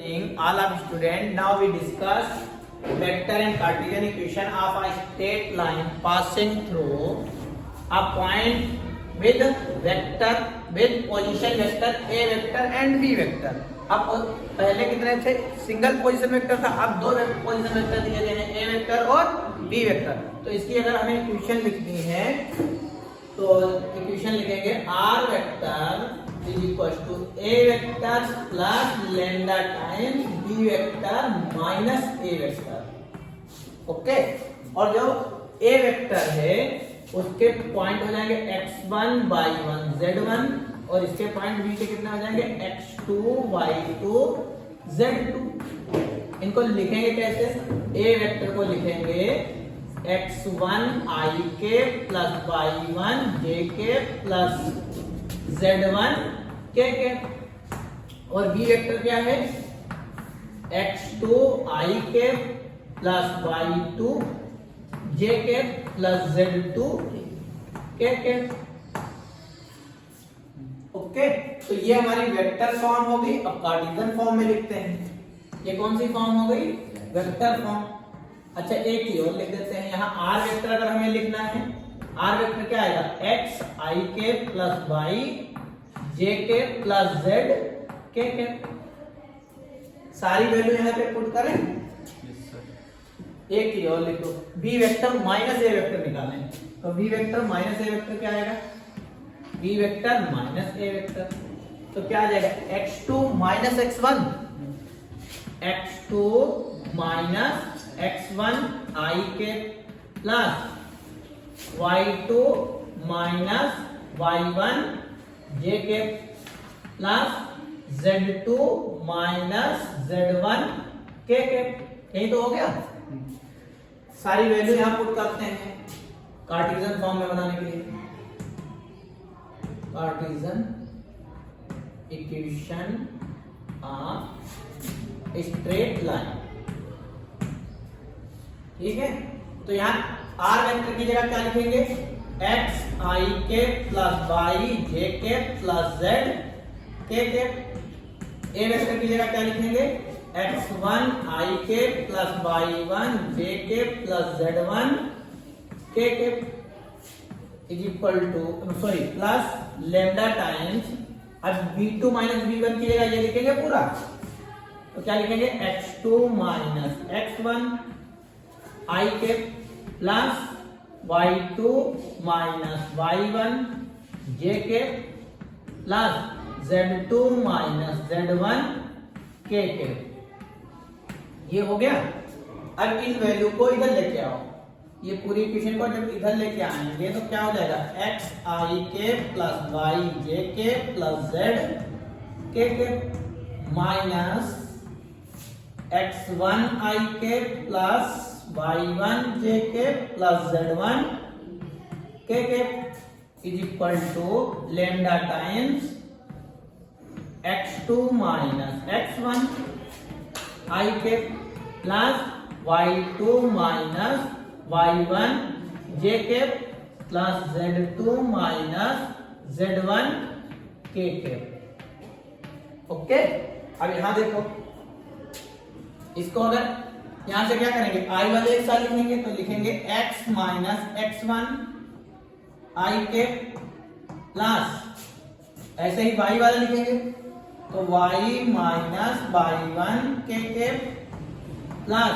evening, all of students. Now we discuss vector and Cartesian equation of a straight line passing through a point with vector with position vector a vector and b vector. अब पहले कितने थे? Single position vector था. अब दो position vector दिए गए हैं, a वेक्टर और b वेक्टर. तो इसकी अगर हमें इक्वेशन लिखनी है तो इक्वेशन लिखेंगे r vector is equal to a vector plus lambda times b vector minus a vector. Okay. और जो a वेक्टर है उसके पॉइंट हो जाएंगे x1 y1 z1 और इसके पॉइंट b के कितने हो जाएंगे x2 y2 z2. इनको लिखेंगे कैसे? a वेक्टर को लिखेंगे x1 i के प्लस y1 j के प्लस z1 k के. और b वेक्टर क्या है? x2 i के प्लस y2 j के प्लस z2 k के. ओके. तो ये हमारी वेक्टर फॉर्म हो गई. अब कार्टेशियन फॉर्म में लिखते हैं. ये कौन सी फॉर्म हो गई? Vector form. अच्छा, एक ही और लिख देते हैं. यहाँ आर वेक्टर अगर हमें लिखना है, आर वेक्टर क्या आएगा? एक्स आई के प्लस वाई जे के प्लस जेड के के. सारी वैल्यू यहाँ पे पुट करें. एक ही और लिखो. बी वेक्टर माइनस ए वेक्टर निकालें. तो बी वेक्टर माइनस ए वेक्टर क्या आएगा? बी वेक्टर माइनस ए वेक्टर. तो क्या आ जाएगा? x2 minus x1 x2 minus x1 i के plus y2 minus y1 j के plus z2 minus z1 k के. यही तो हो गया. सारी वैल्यू यहां पुट करते हैं कार्टेशियन फॉर्म में बनाने के लिए. Cartesian equation of straight line. ठीक है. तो यहाँ r वेक्टर की जगह क्या लिखेंगे? x i के प्लस y j के प्लस z k के. a वेक्टर की जगह क्या लिखेंगे? x1 i के प्लस y1 j के प्लस z1 k के is equal two plus lambda times. अब v2 माइनस v1 की जगह ये लिखेंगे पूरा. तो क्या लिखेंगे? x2 माइनस x1 i के plus y2 minus y1 j के plus z2 minus z1 k के. ये हो गया. अब इस वैल्यू को इधर लेके आओ. ये पूरी इक्वेशन को जब इधर लेके आएंगे तो क्या हो जाएगा? x i के प्लस y j के प्लस z k के माइनस x1 i के प्लस y1 j के प्लस z1 k के is equal to lambda times x2 minus x1 i के plus y2 minus y1 j के plus z2 minus z1 k के. Okay. अब यहां देखो, इसको अगर यहां से क्या करेंगे? i वाले एक साथ लिखेंगे तो लिखेंगे x माइनस x1 i के प्लस ऐसे ही y वाला लिखेंगे तो y माइनस y1 के plus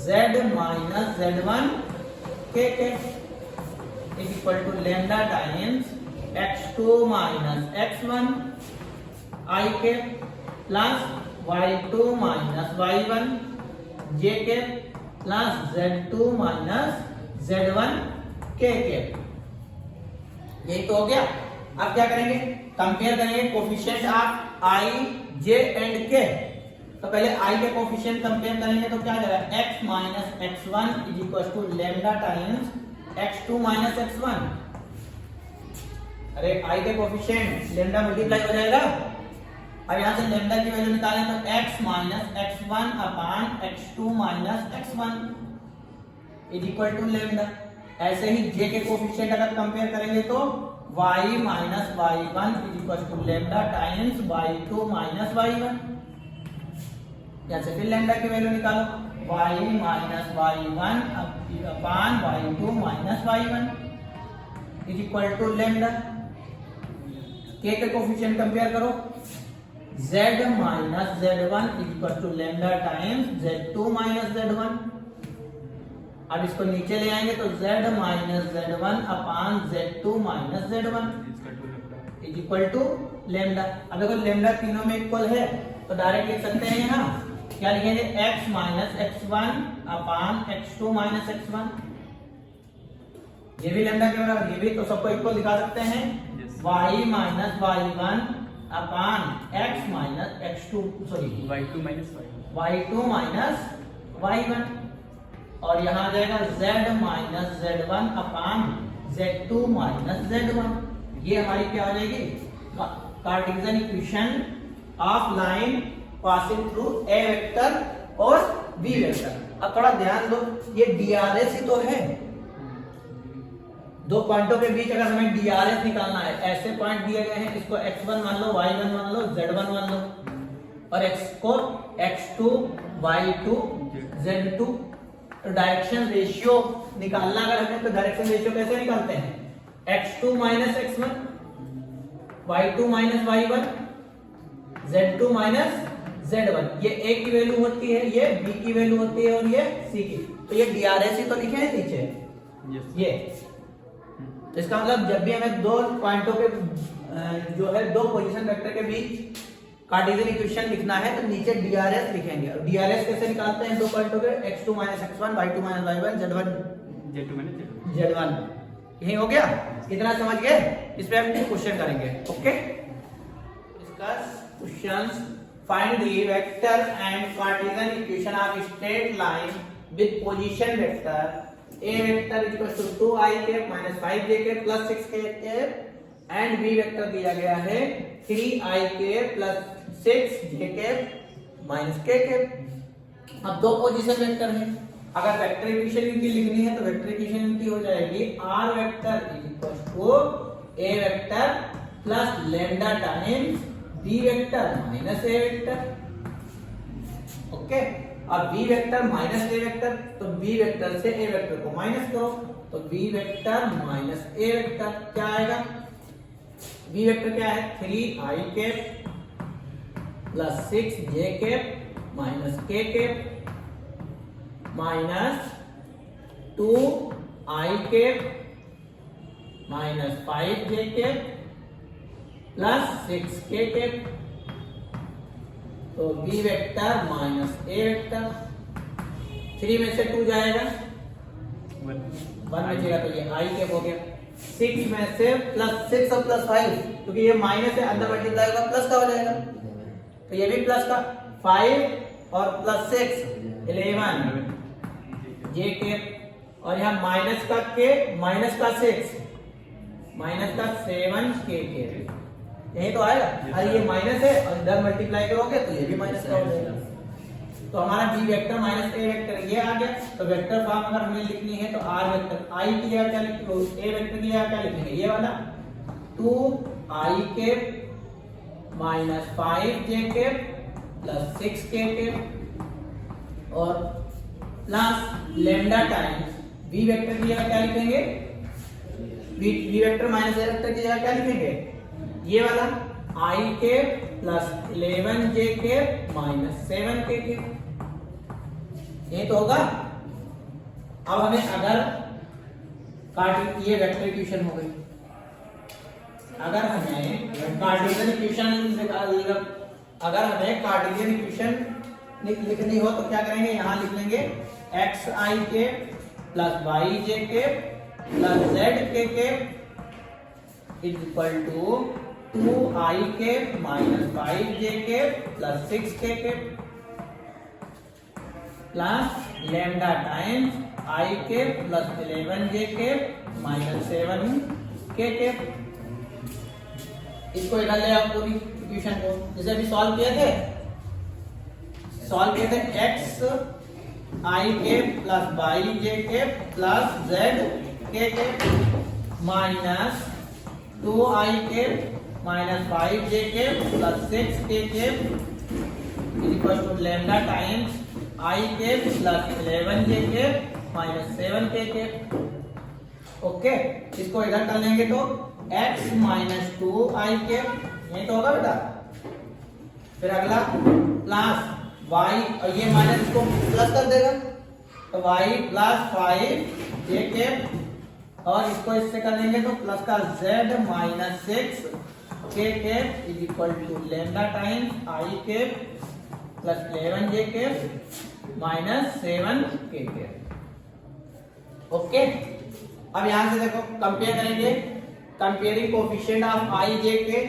z minus z1 k के is equal to lambda times x2 minus x1 i के plus y2 minus y1 j के plus z2 minus z1 k के. यही तो हो गया. अब क्या करेंगे? कंपेयर करेंगे coefficient of i j and k. तो पहले i के कोफिशिएंट कंपेयर करेंगे तो क्या आ जाएगा? x minus x1 is equal to lambda times x2 minus x1. अरे i के कोफिशिएंट लैम्डा मल्टीप्लाई हो जाएगा. अब यहां से लैम्डा की वैल्यू निकालें तो x minus x1 upon x2 minus x1 is equal to lambda. ऐसे ही j के कोफिशिएंट अगर कंपेयर करेंगे तो y minus y1 is equal to lambda times y2 minus y1. यहाँ से फिर लेमडा की वैल्यू निकालो, y minus y1 upon y2 minus y1 is equal to lambda. k के कोफिशिएंट कंपेयर करो, z minus z1 is equal to lambda times z2 minus z1। अब इसको नीचे ले आएंगे तो z minus z1 upon z2 minus z1 is equal to lambda. अब देखो लेमडा तीनों में इक्वल है तो डायरेक्ट लिख सकते हैं, यहाँ क्या लिखेंगे, x minus x1 upon x2 minus x1। ये भी लेमडा के बराबर, ये भी, तो सबको इक्वल दिखा सकते हैं। y माइनस y1 अपान x minus x2, sorry y2 minus y1, और यहाँ आ जाएगा z minus z1 upon z2 minus z1। ये हमारी क्या हो जाएगी, Cartesian equation of line passing through a vector और बी वेक्टर। अब थोड़ा ध्यान दो, ये डीआरएस ही तो है, दो पॉइंटों के बीच अगर हमें डीआरएस निकालना है, ऐसे पॉइंट दिए गए हैं, इसको x1 मान लो, y1 मान लो, z1 मान लो, और x को x2 y2 z2। तो डायरेक्शन रेशियो निकालना अगर हमें, तो डायरेक्शन रेशियो कैसे निकालते हैं, x2 minus x1, y2 minus y1, z2 minus z1। ये a की वैल्यू होती है, ये b की वैल्यू होती है, और ये c की। तो ये डीआरएस ही तो लिखे हैं नीचे, ये। तो इसका मतलब जब भी हमें दो पॉइंटों के जो है दो पोजीशन वेक्टर के बीच कार्टेशियन इक्वेशन लिखना है तो नीचे डीआरएस लिखेंगे। और डीआरएस कैसे निकालते हैं दो पॉइंटों के, x2 minus x1, y2 minus y1, z1 z1। यही हो गया, इतना समझ गए। इस पे हम क्वेश्चन करेंगे। Okay, discuss questions. Find the vector and Cartesian equation of straight line with position vector a vector is equal to 2i minus 5j plus 6k and b vector दिया गया है 3i plus 6j minus k। अब दो position vector है, अगर vector equation इनकी लिखनी है तो वेक्टर इक्वेशन इनकी हो जाएगी r vector is equal to a vector plus lambda times b vector minus a vector. Okay, अब b vector minus a vector, तो b वेक्टर से a वेक्टर को माइनस करो, तो b vector minus a vector क्या आएगा, b vector क्या है 3i plus 6j minus k minus 2i minus 5j plus 6k। तो b vector minus a vector, 3 में से 2 जाएगा 1 बचेगा, तो ये i के हो गया। 6 में से प्लस 6 और प्लस 5, क्योंकि ये माइनस है, अंदर मल्टीप्लाई होगा प्लस का हो जाएगा, तो ये भी प्लस का 5 और प्लस 6 11 j के, और यहाँ माइनस का k माइनस का 6 माइनस का 7k के, यही तो आएगा। अरे ये माइनस है और इधर मल्टीप्लाई करोगे तो ये भी माइनस का हो जाएगा। तो हमारा b vector minus a vector ये आ गया। तो वेक्टर फॉर्म अगर हमें लिखनी है तो r वेक्टर i की जगह क्या लिखेंगे, a वेक्टर की जगह क्या लिखेंगे, ये वाला 2i minus 5j plus 6k और plus lambda times b vector की जगह क्या लिखेंगे, b vector minus a vector की जगह क्या लिखेंगे, ये वाला i के प्लस 11j के माइनस 7k के, ये तो होगा। अब हमें अगर ये वेक्टर इक्वेशन हो गई, अगर हमें कार्टेशियन इक्वेशन अगर हमें कार्टेशियन इक्वेशन लिखनी हो तो क्या करेंगे, यहाँ लिख लेंगे xi के प्लस yj के प्लस zk के इज इक्वल टू 2i के माइनस 5j के प्लस 6k के प्लस लैम्डा टाइम्स i के प्लस 11j के माइनस 7k के। इसको इधर ले आओ पूरी इक्वेशन को, जैसे अभी सॉल्व किए थे x i के प्लस yj के प्लस zk के माइनस 2i के माइनस 5j के प्लस 6k के is equal to lambda times I cap plus 11 J cap minus 7 K cap. Okay, इसको इधर कर लेंगे तो x माइनस 2 आई कैप, यही तो होगा बेटा। फिर अगला प्लस y, और ये माइनस इसको प्लस कर देगा तो y प्लस 5 जे कैप, और इसको इससे कर लेंगे तो प्लस का z minus 6 K cap is equal to lambda times I cap plus 11 J cap minus 7 K cap. Okay, अब यहां से देखो कंपेयर करेंगे, comparing coefficient of I J K,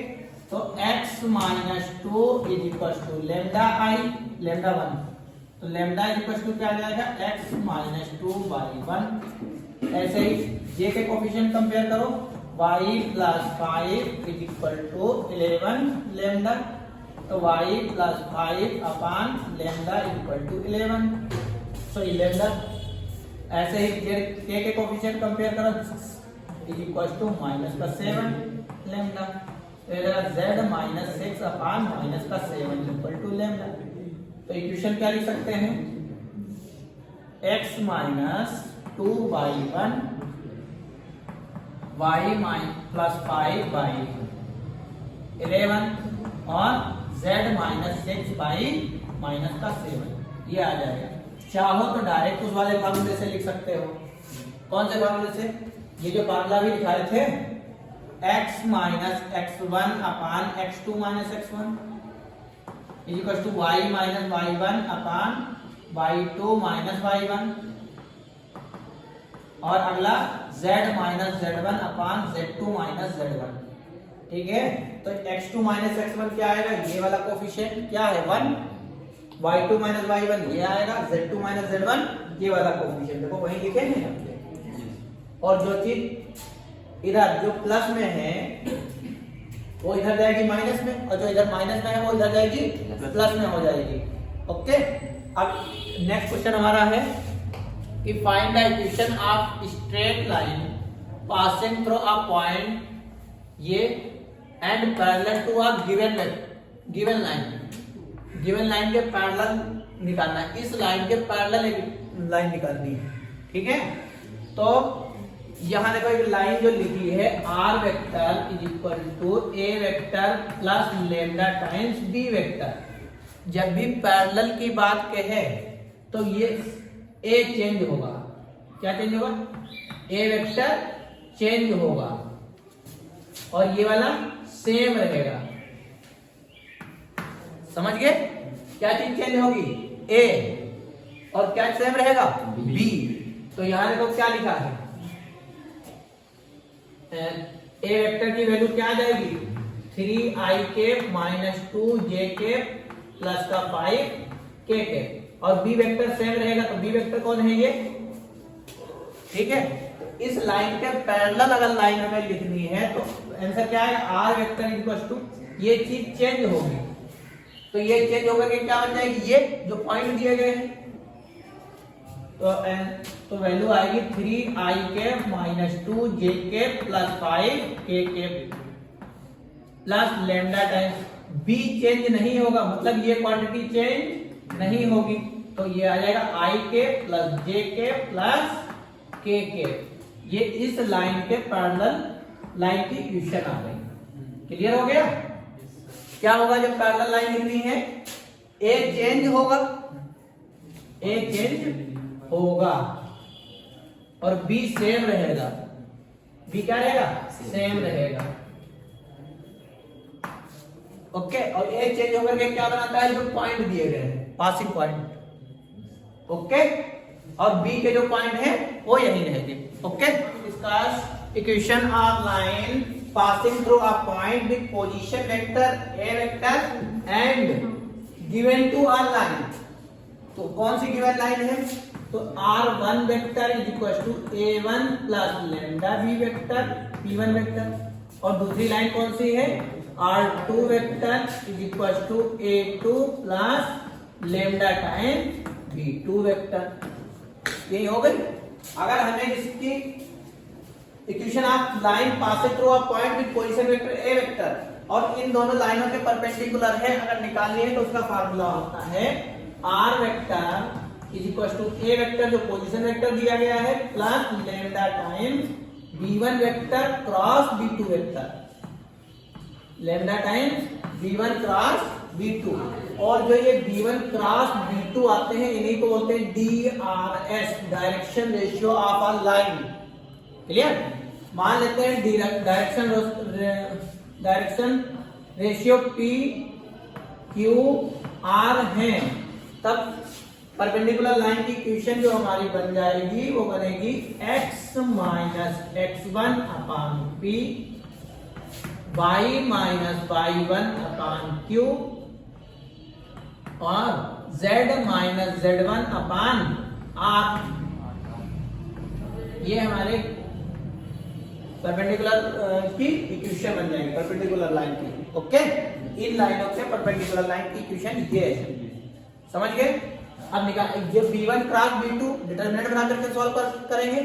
तो x minus 2 is equal to lambda I, lambda 1, तो lambda is equal to क्या आ जाएगा x माइनस 2 बाई 1। ऐसे ही j के कोफिशिएंट कंपेयर करो, y plus 5 is equal to 11 lambda, तो y plus 5 upon lambda is equal to 11, so lambda. ऐसे ही k के कोफिशिएंट कंपेयर करो, इज इक्वल टू माइनस का 7 लैम्डा, तो इधर z माइनस 6 अपान माइनस का 7 इक्वल टू लैम्डा। तो इक्वेशन क्या लिख सकते हैं, x minus 2 by 1 y plus 5 by 11 और z माइनस 6 बाई माइनस का 7, ये आ जाएगा। चाहो तो डायरेक्ट उस वाले फार्मूले से लिख सकते हो। कौन से फार्मूले से, ये जो फार्मूला भी दिखाए थे, x minus x1 upon x2 minus x1 is equal to y minus y1 upon y2 minus y1, और अगला z minus z1 upon z2 minus z1। ठीक है, तो x2 माइनस x1 क्या आएगा, ये वाला कोफिशिएंट क्या है 1, y2 माइनस y1 ये आएगा, z2 माइनस z1 ये वाला कोफिशिएंट देखो वहीं लिखे हैं। और जो चीज इधर जो प्लस में है वो इधर जाएगी माइनस में, और जो इधर माइनस में है वो इधर जाएगी प्लस में हो जाएगी। ओके, अब नेक्स्ट क्वेश्चन हमारा है कि find the equation of straight line passing through a point ये and parallel to a given line के पैरेलल निकालना है, इस लाइन के पैरेलल एक लाइन निकालनी है। ठीक है, तो यहां देखो एक लाइन जो लिखी है r vector is equal to a vector plus lambda times b vector. जब भी पैरेलल की बात कहे तो ये a चेंज होगा, क्या चेंज होगा, a वेक्टर चेंज होगा और ये वाला सेम रहेगा। समझ गए, क्या चीज चेंज होगी, a, और क्या सेम रहेगा b। तो यहां देखो क्या लिखा है, ए वेक्टर की वैल्यू क्या आ जाएगी 3i cap minus 2j cap plus का 5k कैप, और बी वेक्टर सेम रहेगा, तो बी वेक्टर कौन है ये। ठीक है, इस लाइन के पैरेलल अगर लाइन हमें लिखनी है तो आंसर क्या है, आर वेक्टर इक्वल टू ये चीज चेंज होगी, तो ये चेंज होकर के क्या बन जाएगी, ये जो पॉइंट दिए गए हैं, तो वैल्यू आएगी 3i cap minus 2j cap plus 5k cap plus lambda times b change नहीं होगा, मतलब ये क्वांटिटी चेंज नहीं होगी, तो ये आ जाएगा i cap plus j cap plus k cap. ये इस लाइन के पैरेलल लाइन की इक्वेशन आ गई। क्लियर हो गया, क्या होगा जब पैरेलल लाइन लिखनी है, a चेंज होगा, a चेंज होगा और b सेम रहेगा, b क्या रहेगा, सेम रहेगा। ओके, और a चेंज होकर के क्या बनाता है, जो पॉइंट दिए गए हैं पासिंग पॉइंट। ओके, और b के जो पॉइंट है वो यही रहेंगे। ओके, इसका equation of line passing through a point with position vector a vector and given to a line. तो कौन सी गिवन लाइन है, तो r1 vector is equal to a1 plus lambda b vector p1 vector, और दूसरी line कौन सी है, r2 vector is equal to a2 plus lambda times b2 vector. यही हो गई। अगर हमें इसकी equation of line passing through a point with position vector a vector और इन दोनों लाइनों के परपेंडिकुलर है, अगर निकालनी है तो उसका फार्मूला होता है R vector is equal to A vector जो पोजीशन वेक्टर दिया गया है plus lambda times b1 vector cross b2 vector, lambda times b1 cross b2, और जो ये b1 क्रॉस b2 आते हैं इन्हीं को बोलते हैं DRS, direction ratio of a line. Clear? मान लेते हैं direction ratio P Q R है, तब परपेंडिकुलर लाइन की इक्वेशन जो हमारी बन जाएगी वो बनेगी x माइनस x1 अपान P y माइनस y1 अपान Q और z माइनस z1 अपान R। ये हमारे परपेंडिकुलर की इक्वेशन बन जाएगी, परपेंडिकुलर लाइन की। ओके, इन लाइनों से परपेंडिकुलर लाइन की इक्वेशन ये है, समझ गए? अब निकाल ये b1 क्रॉस b2 डिटरमिनेंट बना करके सॉल्व करेंगे,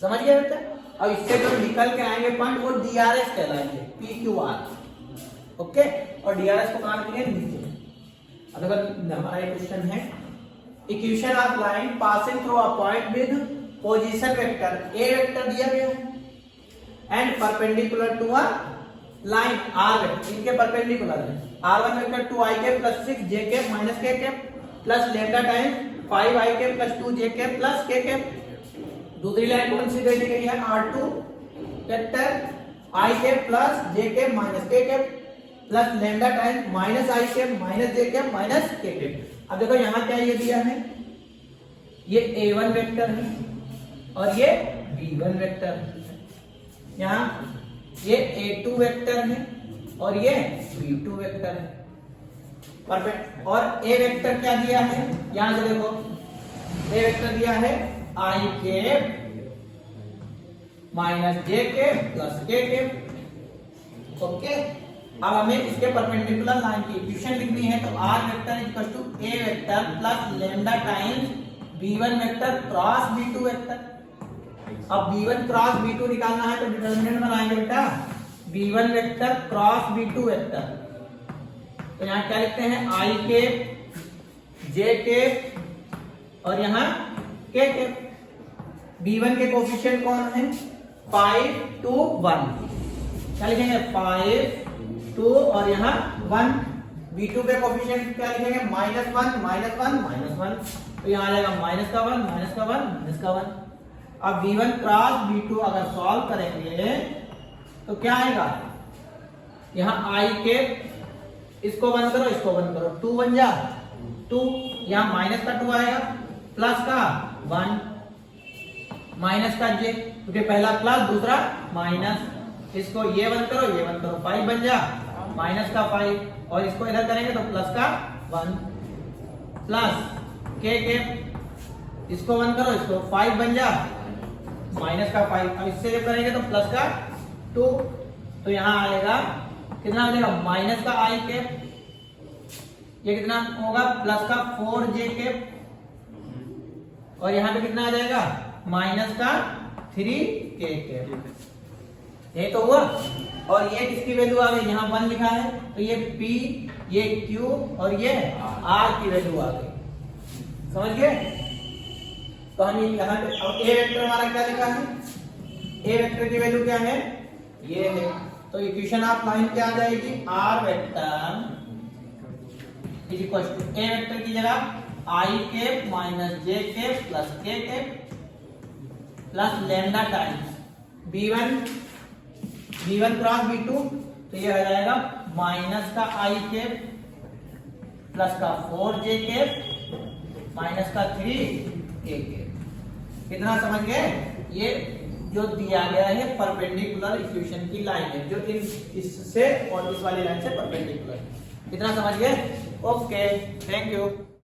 समझ गए बेटा? अब इससे जो निकल के आएंगे पॉइंट वो DRS कहलाएंगे, PQR। ओके, और DRS को कहां रखेंगे? नीचे। अब अगर हमारा एक क्वेश्चन है equation of line passing through a point with position vector a vector दिया गया है and perpendicular to a line r vector, इनके परपेंडिकुलर है r1 वेक्टर 2i के प्लस 6j के माइनस k के प्लस लैम्डा टाइम 5i के plus 2j के प्लस k के। दूसरी लाइन कौन सी दे दी गई है? r2 वेक्टर i के प्लस j के माइनस k के plus lambda time minus i के माइनस j के माइनस k के। अब देखो यहाँ क्या ये दिया है, ये a1 वेक्टर है और ये b1 वेक्टर है, यहाँ ये a2 वेक्टर है और ये b2 वेक्टर है। परफेक्ट। और a वेक्टर क्या दिया है? यहां से देखो a वेक्टर दिया है i के माइनस j के प्लस k के। ओके, अब हमें इसके परपेंडिकुलर लाइन की इक्वेशन लिखनी है, तो r vector equal to a vector plus lambda times b1 vector cross b2 vector. अब b1 क्रॉस b2 निकालना है तो डिटरमिनेंट बनाएंगे बेटा b1 vector cross b2 vector. तो यहाँ क्या लिखते हैं? i के j के और यहाँ k के। b1 के कोफिशिएंट कौन है? 5 2 1, क्या लिखेंगे? 5 2 और यहाँ 1। b2 के कोफिशिएंट क्या लिखेंगे? -1 -1 तो यहाँ आ जाएगा माइनस का 1 माइनस का 1 माइनस का 1। अब b1 क्रॉस b2 अगर सॉल्व करेंगे तो क्या आएगा? यहाँ i के इसको बंद करो, इसको बंद करो, 2 बन जा 2, यहाँ माइनस का 2 आएगा प्लस का 1 माइनस का j, क्योंकि पहला प्लस दूसरा माइनस, इसको ये बंद करो ये बंद करो, 5 बन जा माइनस का 5 और इसको इधर करेंगे तो प्लस का 1 प्लस k के इसको बंद करो, इसको 5 बन जा माइनस का 5, अब इससे जब करेंगे तो प्लस का 2, तो यहाँ आएगा कितना हो जाएगा? माइनस का i के, ये कितना होगा? प्लस का 4j के, और यहाँ पे कितना आ जाएगा? माइनस का 3k के। ये तो हुआ, और ये किसकी वैल्यू आ गई? यहाँ 1 लिखा है तो ये p, ये q और ये r की वैल्यू आ गई, समझ गए? तो हम यहाँ पे अब a वेक्टर हमारा क्या लिखा है? a वेक्टर की वैल्यू क्या है? ये है, तो इक्वेशन ऑफ लाइन क्या आ जाएगी? r vector is equal to a vector की जगह i के माइनस j के प्लस k के plus lambda times b1 cross b2, तो ये आ जाएगा माइनस का i के प्लस का 4j के माइनस का 3k के। कितना समझ गए? ये जो दिया गया है परपेंडिकुलर इक्वेशन की लाइन है, जो इससे और इस वाली लाइन से परपेंडिकुलर। कितना समझ गए? Okay, thank you.